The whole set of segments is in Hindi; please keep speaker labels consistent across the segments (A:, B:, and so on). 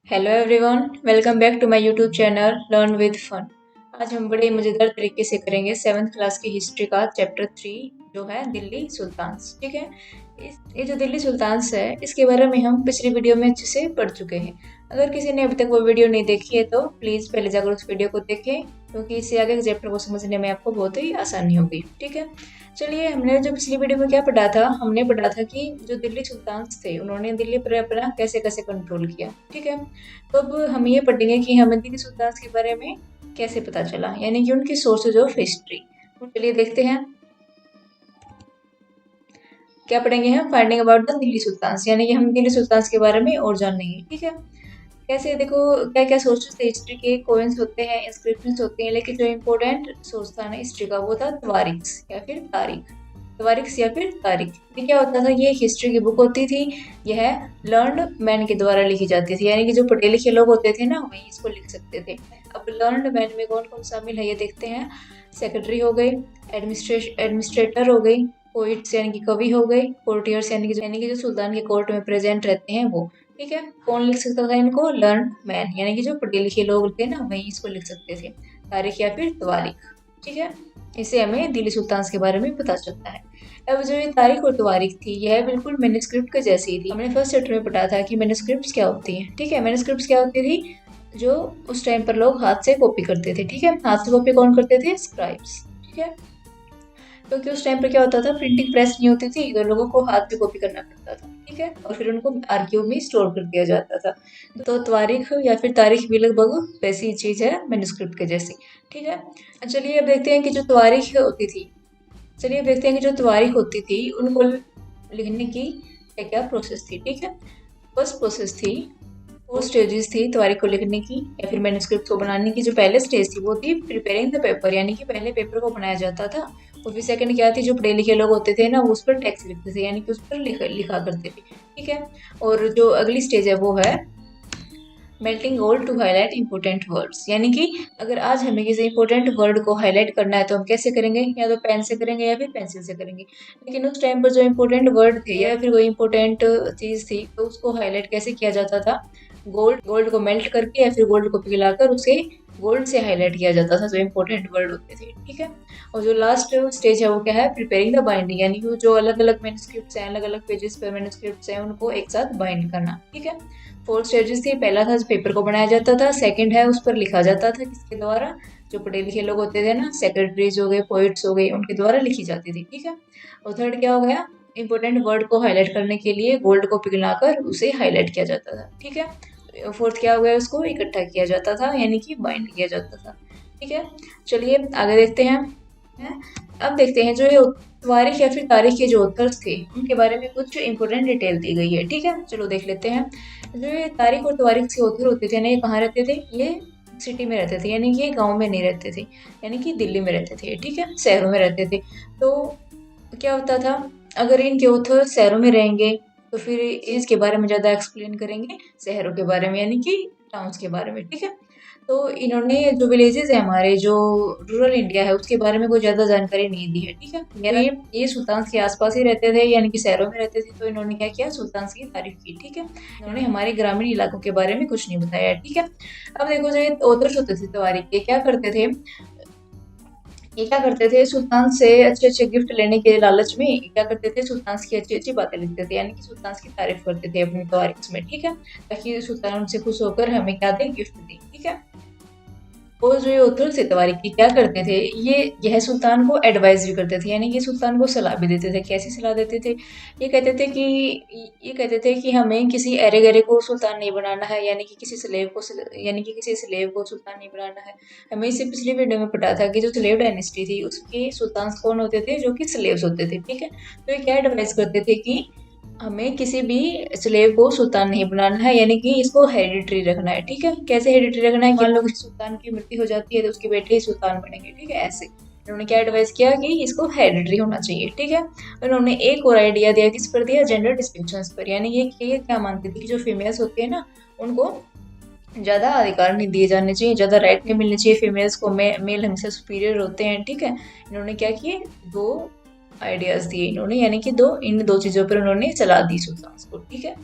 A: Hello everyone, welcome back to my YouTube channel learn with fun. आज हम बड़े मज़ेदार तरीके से करेंगे 7th क्लास की हिस्ट्री का चैप्टर 3 जो है दिल्ली सुल्तान्स। ठीक है, ये जो दिल्ली सुल्तान्स है इसके बारे में हम पिछली वीडियो में अच्छे से पढ़ चुके हैं। अगर किसी ने अभी तक वो वीडियो नहीं देखी है तो प्लीज़ पहले जाकर उस वीडियो को देखें, क्योंकि इससे आगे के चैप्टर को समझने में आपको बहुत ही आसानी होगी। ठीक है, चलिए, हमने जो पिछली वीडियो में क्या पढ़ा था, हमने पढ़ा था कि जो दिल्ली सुल्तान्स थे उन्होंने दिल्ली पर अपना कैसे कैसे कंट्रोल किया। ठीक है, तो अब हम ये पढ़ेंगे कि हमें दिल्ली सुल्तान्स के बारे में कैसे पता चला, यानी कि उनकी सोर्सेज ऑफ हिस्ट्री। तो चलिए देखते हैं क्या पढ़ेंगे हम। Finding about the Delhi sultans, यानी कि हम दिल्ली सुल्तान्स के बारे में और जानेंगे। ठीक है, कैसे, देखो क्या क्या सोर्सेज थे हिस्ट्री के। कोइंस होते हैं, इंस्क्रिप्शंस होते हैं, लेकिन जो इम्पोर्टेंट सोर्स था ना हिस्ट्री का वो था तवारीख्स या फिर तारीख। तवारीख्स या फिर तारीख, ये क्या होता था, ये हिस्ट्री की बुक होती थी। यह लर्नड मैन के द्वारा लिखी जाती थी, यानी कि जो पढ़े लिखे लोग होते थे ना वही इसको लिख सकते थे। अब लर्नड मैन में कौन कौन शामिल है ये देखते हैं। सेक्रेटरी हो गई, एडमिनिस्ट्रेटर हो गई, पोइट्स यानी कि कवि हो गए, कोर्टियर्स यानी कि जो सुल्तान के कोर्ट में प्रेजेंट रहते हैं वो। ठीक है, कौन लिख सकता था इनको, लर्न मैन, यानी कि जो पढ़े लिखे लोग थे ना वही इसको लिख सकते थे, तारीख या फिर तवारीख। ठीक है, इससे हमें दिल्ली सुल्तान्स के बारे में पता चलता है। अब जो ये तारीख और तवारीख थी यह बिल्कुल मैन्युस्क्रिप्ट के जैसी थी। हमने फर्स्ट चैप्टर में पढ़ा था कि मैन्युस्क्रिप्ट्स क्या होती हैं। ठीक है, मैन्युस्क्रिप्ट्स क्या होती थी, जो उस टाइम पर लोग हाथ से कॉपी करते थे। ठीक है, हाथ से कॉपी कौन करते थे, स्क्राइब्स। ठीक है, क्योंकि उस टाइम पर क्या होता था, प्रिंटिंग प्रेस नहीं होती थी तो लोगों को हाथ पे कॉपी करना पड़ता था। ठीक है, और फिर उनको आर्कीव में स्टोर कर दिया जाता था। तो तवारीख या फिर तारीख भी लगभग वैसी चीज है मैन्युस्क्रिप्ट के जैसी। ठीक है, चलिए अब देखते हैं कि जो तवारीख होती थी, जो तवारीख होती थी उनको लिखने की क्या क्या प्रोसेस थी। ठीक है, फर्स्ट प्रोसेस थी, 4 स्टेजेस थी तवारीख को लिखने की या फिर मैन्युस्क्रिप्ट को बनाने की। जो पहले स्टेज थी वो थी प्रिपेयरिंग द पेपर, यानी कि पहले पेपर को बनाया जाता था। और फिर सेकंड क्या थी, जो पढ़े लिखे लोग होते थे ना वो उस पर टेक्स्ट लिखते थे, यानी कि उस पर लिखा करते थे। ठीक है, और जो अगली स्टेज है वो है melting gold to highlight important words, यानी कि अगर आज हमें किसी इंपॉर्टेंट वर्ड को हाईलाइट करना है तो हम कैसे करेंगे, या तो पेन से करेंगे या फिर पेंसिल से करेंगे। लेकिन उस टाइम पर जो इंपॉर्टेंट वर्ड थे या फिर कोई इंपॉर्टेंट चीज़ थी तो उसको हाईलाइट कैसे किया जाता था, गोल्ड को मेल्ट करके या फिर गोल्ड को पिघलाकर उसे गोल्ड से हाईलाइट किया जाता था जो इंपॉर्टेंट वर्ड होते थे। ठीक है, और जो लास्ट स्टेज है वो क्या है, प्रिपेयरिंग द बाइंडिंग, यानी कि जो अलग अलग मैन्युस्क्रिप्ट्स हैं, अलग अलग पेजेस पर मैन्युस्क्रिप्ट्स हैं उनको एक साथ बाइंड करना। ठीक है, 4 स्टेजेस थी। पहला था पेपर को बनाया जाता था, सेकंड है उस पर लिखा जाता था किसके द्वारा, जो पढ़े लिखे लोग होते थे ना, सेक्रेटरीज हो गए, पोइट्स हो गए, उनके द्वारा लिखी जाती थी। ठीक है, और थर्ड क्या हो गया, इंपॉर्टेंट वर्ड को हाईलाइट करने के लिए गोल्ड को पिघलाकर उसे हाईलाइट किया जाता था। ठीक है, फोर्थ क्या हो गया, उसको इकट्ठा किया जाता था यानी कि बाइंड किया जाता था। ठीक है, चलिए आगे देखते हैं। अब देखते हैं जो ये तवारीख या फिर तारीख के जो ऑथर्स थे उनके बारे में कुछ इंपॉर्टेंट डिटेल दी गई है। ठीक है, चलो देख लेते हैं। जो ये तारीख और तवारीख के ऑथर होते थे ना, ये कहाँ रहते थे, ये सिटी में रहते थे, यानी कि ये गांव में नहीं रहते थे, यानी कि दिल्ली में रहते थे। ठीक है, शहरों में रहते थे। तो क्या होता था, अगर इनके ऑथर शहरों में रहेंगे तो फिर इसके बारे में ज़्यादा एक्सप्लेन करेंगे शहरों के बारे में, यानी कि टाउन्स के बारे में। ठीक है, तो इन्होंने जो विलेजेस है हमारे, जो रूरल इंडिया है उसके बारे में कोई ज़्यादा जानकारी नहीं दी है। ठीक है, ये सुल्तान्स के आसपास ही रहते थे, यानी कि शहरों में रहते थे, तो इन्होंने क्या किया, सुल्तान्स की तारीफ की। ठीक है, इन्होंने हमारे ग्रामीण इलाकों के बारे में कुछ नहीं बताया। ठीक है, अब देखो जो ये ऑथर्स होते थे तवारीख के, क्या करते थे, ये क्या करते थे, सुल्तान से अच्छे अच्छे गिफ्ट लेने के लालच में क्या करते थे, सुल्तान की अच्छी अच्छी बातें लिखते थे, यानी कि सुल्तान की तारीफ करते थे अपनी तवारीख में। ठीक है, ताकि सुल्तान उनसे खुश होकर हमें क्या दे, गिफ्ट दे। ठीक है, और जो ये ऑथर थे तवारीख की क्या करते थे, यह सुल्तान को एडवाइस भी करते थे, यानी कि सुल्तान को सलाह भी देते थे। कैसी सलाह देते थे, ये कहते थे कि हमें किसी अरे गरे को सुल्तान नहीं बनाना है, यानी कि किसी स्लेव को सुल्तान नहीं बनाना है। हमें इससे पिछली वीडियो में पता था कि जो स्लेव डायनेस्टी थी उसके सुल्तान कौन होते थे, जो कि स्लेव्स होते थे। ठीक है, तो ये क्या एडवाइस करते थे कि हमें किसी भी स्लेव को सुल्तान नहीं बनाना है, यानी कि इसको हेरिडिटरी रखना है। ठीक है, कैसे हेरिडिटरी रखना है, मान लो किसी सुल्तान की मृत्यु हो जाती है तो उसके बेटे ही सुल्तान बनेंगे। ठीक है, ऐसे उन्होंने क्या एडवाइस किया कि इसको हेरिडिटरी होना चाहिए। ठीक है, उन्होंने एक और आइडिया दिया, किस पर दिया, जेंडर डिस्टिंक्शंस पर, यानी ये क्या मानते थे कि जो फीमेल्स होती है ना उनको ज़्यादा अधिकार नहीं दिए जाने चाहिए, ज़्यादा राइट नहीं मिलने चाहिए फीमेल्स को, मेल हमेशा सुपीरियर होते हैं। ठीक है, इन्होंने क्या किए, 2 आइडियाज दिए इन्होंने, यानी कि इन दो चीज़ों पर उन्होंने सलाह दी सुल्तान को। ठीक है,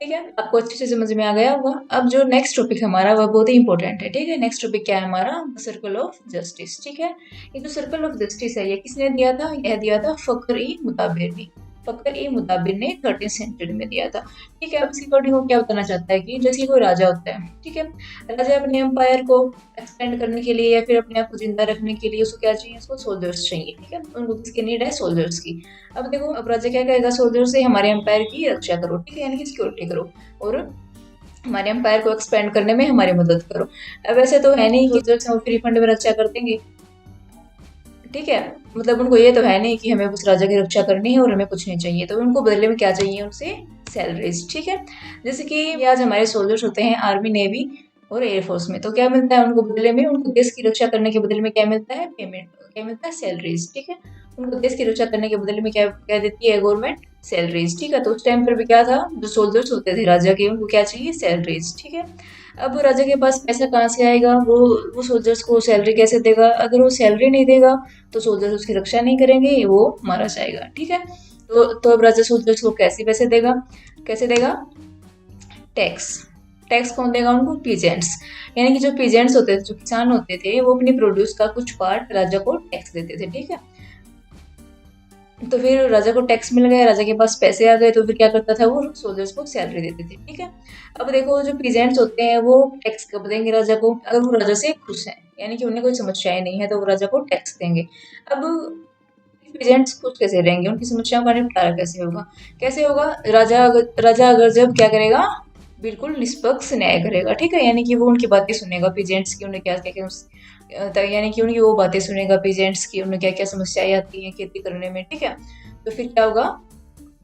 A: ठीक है, आपको अच्छे से समझ में आ गया होगा। अब जो नेक्स्ट टॉपिक हमारा वह बहुत ही इंपॉर्टेंट है। ठीक है, नेक्स्ट टॉपिक क्या है हमारा? Circle of justice. ठीक है, ये जो सर्कल ऑफ जस्टिस है ये किसने दिया था? यह दिया था फखर ई मुताबिर ने। फखर ई मुताबिर ने 13th सेंचुरी में दिया था। ठीक है, अब इसके अकॉर्डिंग वो क्या बताना चाहता है कि जैसे कोई राजा होता है, ठीक है, राजा अपने एम्पायर को एक्सपेंड करने के लिए या फिर अपने आप को जिंदा रखने के लिए उसको क्या चाहिए? उसको सोल्जर्स चाहिए। ठीक है, उनको किसकी नीड है? सोल्जर्स की। अब देखो, अब राजा क्या कहेगा सोल्जर से? हमारे एम्पायर की रक्षा करो। ठीक है, यानी कि सिक्योरिटी करो और हमारे एम्पायर को एक्सपेंड करने में हमारी मदद करो। अब ऐसे तो है नहीं कि सोल्जर्स हम फ्री फंड में रक्षा कर देंगे। ठीक है, मतलब उनको ये तो है नहीं कि हमें उस राजा की रक्षा करनी है और हमें कुछ नहीं चाहिए, तो उनको बदले में क्या चाहिए? उनसे सैलरीज। ठीक है, जैसे कि आज हमारे सोल्जर्स होते हैं आर्मी, नेवी और एयरफोर्स में, तो क्या मिलता है उनको बदले में? उनको देश की रक्षा करने के बदले में क्या मिलता है? पेमेंट। क्या मिलता है? सैलरीज। ठीक है, उनको देश की रक्षा करने के बदले में क्या क्या देती है गवर्नमेंट? सैलरीज। ठीक है, तो उस टाइम पर भी क्या था? जो सोल्जर्स होते थे राजा के, उनको क्या चाहिए? सैलरीज। ठीक है, अब राजा के पास पैसा कहाँ से आएगा? वो सोल्जर्स को सैलरी कैसे देगा? अगर वो सैलरी नहीं देगा तो सोल्जर्स उसकी रक्षा नहीं करेंगे, वो मारा जाएगा। ठीक है, तो अब राजा सोल्जर्स को कैसे पैसे देगा? कैसे देगा? टैक्स। टैक्स कौन देगा उनको? पीजेंट्स। यानी कि जो पीजेंट्स होते थे, जो किसान होते थे, वो अपनी प्रोड्यूस का कुछ पार्ट राजा को टैक्स देते थे। ठीक है, तो फिर राजा को टैक्स मिल गया, राजा के पास पैसे आ गए, तो फिर क्या करता था? वो सोल्जर्स को सैलरी देते थे। ठीक है, अब देखो जो पीजेंट्स होते हैं वो टैक्स कब देंगे राजा को? अगर वो राजा से खुश हैं, यानी कि उन्हें कोई समस्याएं नहीं है, तो वो राजा को टैक्स देंगे। अब पीजेंट्स खुश कैसे रहेंगे? उनकी समस्याओं का निपटारा कैसे होगा? कैसे होगा? राजा अगर जब क्या करेगा? बिल्कुल निष्पक्ष न्याय करेगा। ठीक है, यानी कि वो उनकी बातें सुनेगा, पीजेंट्स की, उन्हें क्या क्या यानी कि उनकी वो बातें सुनेगा पीजेंट्स की, उन्हें क्या क्या समस्याएं आती हैं खेती करने में। ठीक है, तो फिर क्या होगा?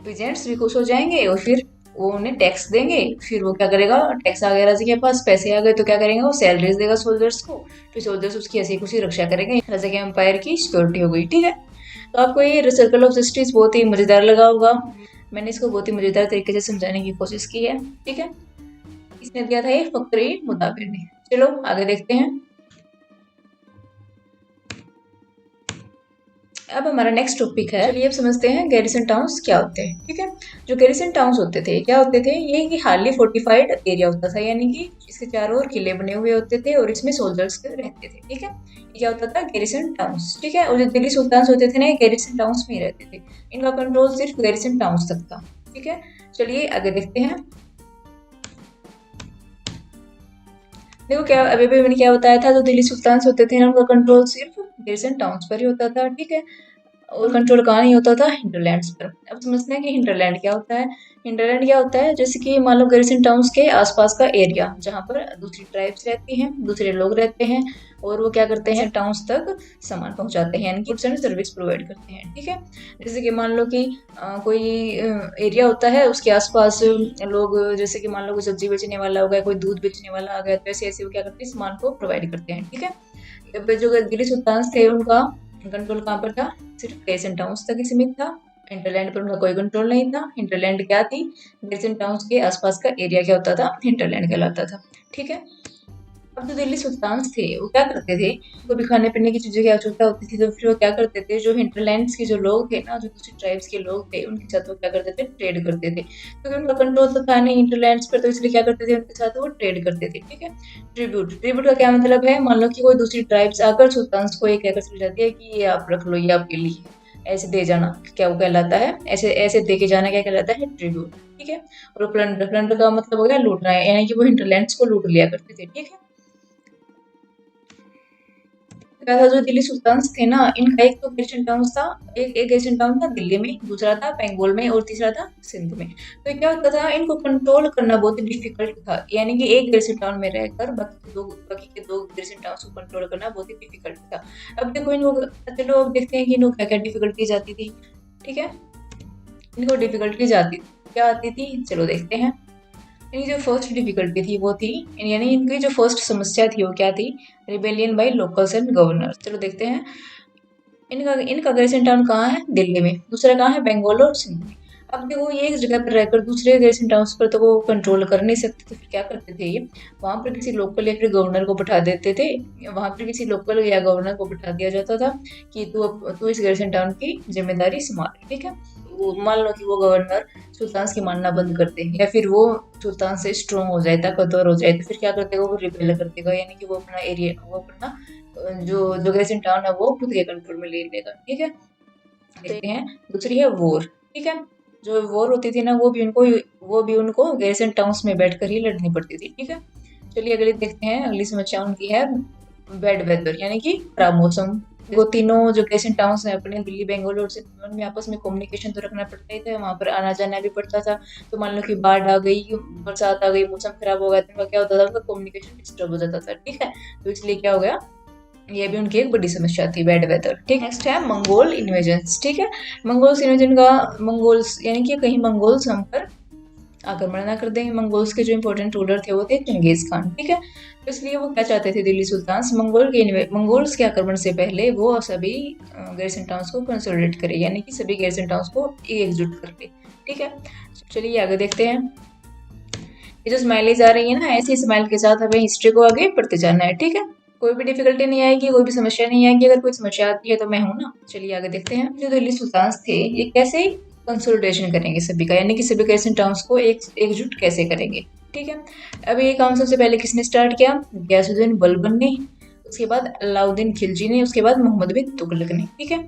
A: पीजेंट्स भी खुश हो जाएंगे और फिर वो उन्हें टैक्स देंगे। फिर वो क्या करेगा? टैक्स आ गया राजा के पास, पैसे आ गए, तो क्या करेंगे? वो सैलरीज देगा सोल्जर्स को, फिर सोल्जर्स उसकी हंसी खुशी रक्षा करेंगे, राजा के एम्पायर की सिक्योरिटी हो गई। ठीक है, तो आपको ये सर्कल ऑफ जस्टिस बहुत ही मजेदार लगा होगा। मैंने इसको बहुत ही मजेदार तरीके से समझाने की कोशिश की है। ठीक है, इसने दिया था ये फकरे मुताबिर ने। चलो आगे देखते हैं। अब हमारा नेक्स्ट टॉपिक है, चलिए अब समझते हैं गैरिसन टाउन्स क्या होते हैं। ठीक है, जो गैरिसन टाउन्स होते थे क्या होते थे? ये कि हाईली फोर्टिफाइड एरिया होता था, यानी कि इसके चारों ओर किले बने हुए होते थे और इसमें सोल्जर्स रहते थे। ठीक है, ये क्या होता था? Garrison towns. ठीक है, और जो दिल्ली सुल्तान होते थे ना, ये गैरिसन टाउन्स में ही रहते थे, इनका कंट्रोल सिर्फ गैरिसन टाउन्स तक था। ठीक है, चलिए आगे देखते हैं। देखो क्या अभी भी मैंने क्या बताया था, जो दिल्ली सुल्तान होते थे ना, उनका कंट्रोल सिर्फ गैरिसन टाउन्स पर ही होता था। ठीक है, और कंट्रोल कहाँ नहीं होता था? हिंटरलैंड्स पर। अब समझते हैं कि हिंटरलैंड क्या होता है। हिंटरलैंड क्या होता है? जैसे कि मान लो गैरिसन टाउन्स के आसपास का एरिया, जहाँ पर दूसरी ट्राइब्स रहती हैं, दूसरे लोग रहते हैं, और वो क्या करते हैं? टाउन्स तक सामान पहुंचाते हैं, यानी कि गुड्स एंड सर्विस प्रोवाइड करते हैं। ठीक है, जैसे कि मान लो कि कोई एरिया होता है, उसके आसपास लोग, जैसे कि मान लो कोई सब्जी बेचने वाला हो गया, कोई दूध बेचने वाला आ गया, तो ऐसे ऐसे वो क्या करते हैं? सामान को प्रोवाइड करते हैं। ठीक है, अब जो दिल्ली सुल्तान थे उनका कंट्रोल कहाँ पर था? सिर्फ गैरिसन टाउन्स तक ही सीमित था। हिंटरलैंड पर उनका कोई कंट्रोल नहीं था। हिंटरलैंड क्या थी? गैरिसन टाउन्स के आसपास का एरिया क्या होता था? हिंटरलैंड कहलाता था। ठीक है, अब जो दिल्ली सुल्तान्स थे वो क्या करते थे? उनको भी खाने पीने की चीजें की आवश्यकता होती थी, तो फिर वो क्या करते थे? जो हिंटरलैंड्स के जो लोग थे ना, जो दूसरी ट्राइब्स के लोग थे, उनके साथ वो क्या करते थे? ट्रेड करते थे, क्योंकि उनका कंट्रोल तो था नहीं हिंटरलैंड्स पर, तो इसलिए क्या करते थे? उनके साथ वो ट्रेड करते थे। ठीक है, ट्रिब्यूट। ट्रिब्यूट का क्या मतलब है? मान लो कि कोई दूसरी ट्राइब्स आकर सुल्तान्स को ये कहकर चली जाती है कि ये आप रख लो, ये आपके लिए, ऐसे दे जाना, क्या वो कहलाता है? ऐसे ऐसे दे के जाना क्या कहलाता है? ट्रिब्यूट। ठीक है, और प्लंडर, प्लंडर का मतलब हो गया लूटना है, यानी कि वो हिंटरलैंड्स को लूट लिया करते थे। ठीक है, था जो दिल्ली सुल्तान्स थे ना, इनका एक तो गैरिसन टाउन था, एक गैरिसन टाउन था दिल्ली में, दूसरा था बंगाल में और तीसरा था सिंध में। तो क्या होता था? इनको कंट्रोल करना बहुत ही डिफिकल्ट था, यानी कि एक गैरिसन टाउन में रहकर बाकी के दो गैरिसन टाउन को कंट्रोल करना बहुत ही डिफिकल्ट था। अब देखो इन लोग, चलो अब देखते हैं कि इनको क्या क्या डिफिकल्टीज आती थी। ठीक है, इनको डिफिकल्टीज आती क्या आती थी? चलो देखते हैं। इनकी जो फर्स्ट डिफिकल्टी थी वो थी, यानी इनकी जो फर्स्ट समस्या थी वो क्या थी? Rebellion by locals and governors. चलो देखते हैं। इनका इनका गैरिसन टाउन कहाँ है? दिल्ली में। दूसरा कहाँ है? बंगाल और सिंध में। अब देखो ये एक जगह पर रहकर दूसरे गैरसैंण टाउन्स पर तो वो कंट्रोल कर नहीं सकते, तो फिर क्या करते थे ये, वहाँ पर किसी लोकल या फिर गवर्नर को बैठा देते थे। वहाँ पर किसी लोकल या गवर्नर को बैठा दिया जाता था कि तू इस गैरसैंण टाउन की जिम्मेदारी संभाल, ठीक है। वो मान लो कि वो गवर्नर सुल्तान की मानना बंद कर दे या फिर वो सुल्तान से स्ट्रॉन्ग हो जाए, ताकतवर हो जाए, तो फिर क्या करते वो रिपेल कर देगा, यानी कि वो अपना एरिया, वो अपना जो जो गैरसैंण टाउन है वो खुद के कंट्रोल में ले लेगा, ठीक है। देखते हैं दूसरी है वॉर, ठीक है। जो वॉर होती थी ना वो भी उनको गैरसैंण टाउन्स में बैठकर ही लड़नी पड़ती थी, ठीक है। चलिए अगली देखते हैं, अगली समस्या उनकी है बैड वेदर, यानी कि खराब मौसम। वो तीनों जो गैरसैंण टाउन्स हैं अपने दिल्ली, बेंगलुरु से में आपस में कम्युनिकेशन तो रखना पड़ता ही था, वहाँ पर आना जाना भी पड़ता था। तो मान लो कि बाढ़ आ गई, बरसात आ गई, मौसम खराब हो गया, तो क्या होता था, उनका कम्युनिकेशन डिस्टर्ब हो जाता था, ठीक है। तो इसलिए क्या हो गया, ये भी उनकी एक बड़ी समस्या थी, बैड वेदर, ठीक। नेक्स्ट है मंगोल इन्वेजन्स, ठीक है। मंगोल्स इन्वेजन का, मंगोल्स यानी कि कहीं मंगोल्स हम पर आक्रमण ना कर दें। मंगोल्स के जो इंपॉर्टेंट रूलर थे वो थे चंगेज खान, ठीक है। तो इसलिए वो क्या चाहते थे, दिल्ली सुल्तान मंगोल्स के आक्रमण से पहले वो सभी गैरसैंण टाउन्स को कंसोलिडेट करे, यानी कि सभी गैरसैंण टाउन्स को एकजुट कर ले, ठीक है। चलिए आगे देखते हैं। ये जो स्माइलीज आ रही है ना, ऐसी स्माइल के साथ हमें हिस्ट्री को आगे पढ़ते जाना है, ठीक है। कोई भी डिफिकल्टी नहीं आएगी, कोई भी समस्या नहीं आएगी, अगर कोई समस्या आती है तो मैं हूं ना। चलिए आगे देखते हैं, जो दिल्ली सुल्तान थे ये कैसे कंसोलिडेशन करेंगे सभी का, यानी कि सभी गैरसैंण टाउन्स को एकजुट कैसे करेंगे, ठीक है। अब ये काम सबसे पहले किसने स्टार्ट किया, गयासुद्दीन बलबन ने, उसके बाद अलाउद्दीन खिलजी ने, उसके बाद मोहम्मद बिन तुगलक ने, ठीक है।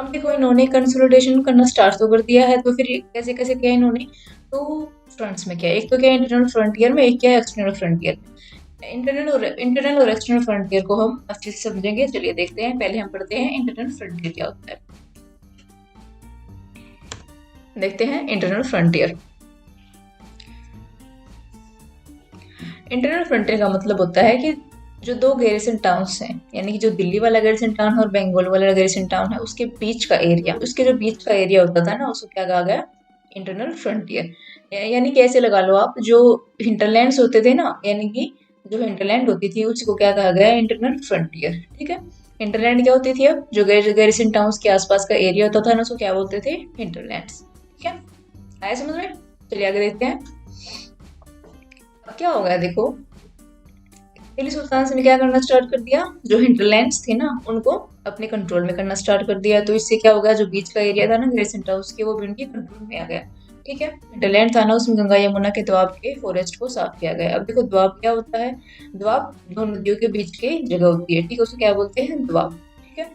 A: अब देखो इन्होंने कंसोलिडेशन करना स्टार्ट तो कर दिया है, तो फिर कैसे कैसे किया इन्होंने, तो फ्रंट्स में किया, एक तो क्या इंटरनल फ्रंटियर में, एक क्या एक्सटर्नल फ्रंटियर में। इंटरनल और एक्सटर्नल फ्रंटियर को हम अच्छे से समझेंगे। चलिए देखते हैं, पहले हम पढ़ते हैं इंटरनल फ्रंटियर क्या होता है। देखते हैं इंटरनल फ्रंटियर। इंटरनल फ्रंटियर का मतलब होता है कि जो दो गैरसैंण टाउन्स हैं, यानी कि जो दिल्ली वाला गैरसैंण टाउन है और बेंगोल वाला गैरसैंण टाउन है, उसके बीच का एरिया, उसके जो बीच का एरिया होता था ना, उसको क्या कहा गया, इंटरनल फ्रंटियर। यानी कि ऐसे लगा लो आप, जो हिंटरलैंड्स होते थे ना, यानी कि जो हिंटरलैंड होती थी उसको क्या कहा गया, इंटरनल फ्रंटियर, ठीक है। हिंटरलैंड क्या होती थी, अब जो गैरसैंण टाउन्स के आसपास का एरिया होता था ना, उसको क्या बोलते थे, हिंटरलैंड्स, ठीक है। आया समझ में। चलिए आगे देखते हैं। अब क्या हो गया, देखो दिल्ली सुल्तान ने क्या करना स्टार्ट कर दिया, जो हिंटरलैंड्स थे ना उनको अपने कंट्रोल में करना स्टार्ट कर दिया। तो इससे क्या होगा, जो बीच का एरिया था ना गैरसैंण टाउन्स के, वो भी उनके कंट्रोल में आ गया, ठीक है। हिंटरलैंड था ना, उसमें गंगा यमुना के दोआब के फॉरेस्ट को साफ किया गया। अब देखो दोआब क्या होता है, दोआब दो नदियों के बीच की जगह होती है, ठीक है, उसको क्या बोलते हैं, दोआब, ठीक है।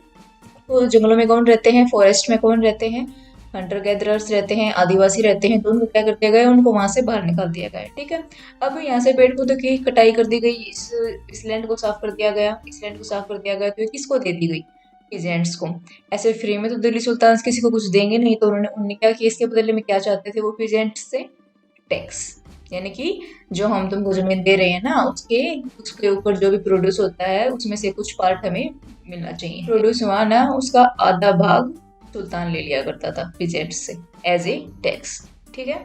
A: तो जंगलों में कौन रहते हैं, फॉरेस्ट में कौन रहते हैं, हंटर गैदरर्स रहते हैं, आदिवासी रहते हैं, तो उनको क्या कर दिया गया, उनको वहां से बाहर निकाल दिया गया, ठीक है। अब यहाँ से पेड़ पौधों की कटाई कर दी गई, इस लैंड को साफ कर दिया गया, इस लैंड को साफ कर दिया गया, तो ये किसको दे दी गई, पीजेंट्स को। ऐसे फ्री में तो दिल्ली सुल्तान किसी को कुछ देंगे नहीं, तो उन्होंने क्या किया, इसके बदले में क्या चाहते थे वो, पीजेंट्स से टैक्स, यानी कि जो हम तुमको जमीन दे रहे हैं ना, उसके ऊपर जो भी प्रोड्यूस होता है उसमें से कुछ पार्ट हमें मिलना चाहिए। प्रोड्यूस हुआ ना, उसका आधा भाग सुल्तान ले लिया करता था पीजेंट्स से एज ए टैक्स, ठीक है।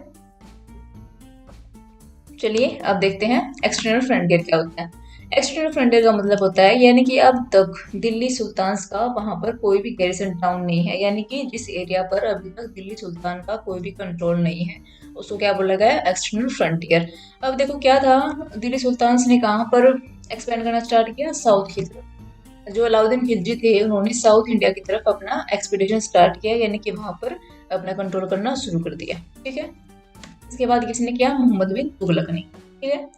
A: चलिए अब देखते हैं एक्सटर्नल फ्रंटियर क्या होता है। एक्सटर्नल फ्रंटियर का मतलब होता है, यानी कि अब तक दिल्ली सुल्तान का वहां पर कोई भी गैरसैंण टाउन नहीं है, यानी कि जिस एरिया पर अभी तक दिल्ली सुल्तान का कोई भी कंट्रोल नहीं है, उसको क्या बोला गया, एक्सटर्नल फ्रंटियर। अब देखो क्या था, दिल्ली सुल्तान ने कहाँ पर एक्सपेंड करना स्टार्ट किया, साउथ की तरफ। जो अलाउद्दीन खिलजी थे उन्होंने साउथ इंडिया की तरफ अपना एक्सपीडिशन स्टार्ट किया, यानी कि वहां पर अपना कंट्रोल करना शुरू कर दिया, ठीक है। इसके बाद किसने किया, मोहम्मद बिन तुगलक ने, ठीक है।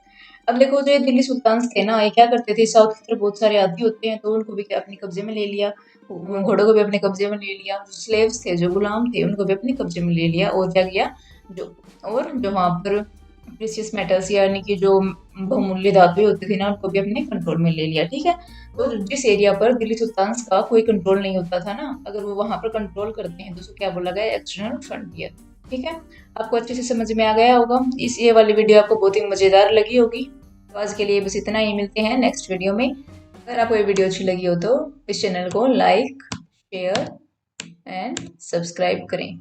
A: अब देखो जो दिल्ली सुल्तान थे ना, ये क्या करते थे, साउथ की तरफ बहुत सारे आदमी होते हैं, तो उनको भी अपने कब्जे में ले लिया, घोड़ों को भी अपने कब्जे में ले लिया, जो स्लेव्स थे, जो गुलाम थे, उनको भी अपने कब्जे में ले लिया, और क्या किया, जो वहां पर प्रीशियस मेटल्स यानी कि जो बहुमूल्य धातु होते थे ना, उनको भी अपने कंट्रोल में ले लिया, ठीक है। तो जिस एरिया पर दिल्ली सुल्तान का कोई कंट्रोल नहीं होता था ना, अगर वो वहां पर कंट्रोल करते हैं तो उसको क्या बोला गया, एक्सटर्नल फ्रंटियर, ठीक है। आपको अच्छे से समझ में आ गया होगा। ये वाली वीडियो आपको बहुत ही मजेदार लगी होगी। तो आज के लिए बस इतना ही, मिलते हैं नेक्स्ट वीडियो में। अगर आपको ये वीडियो अच्छी लगी हो तो इस चैनल को लाइक, शेयर एंड सब्सक्राइब करें।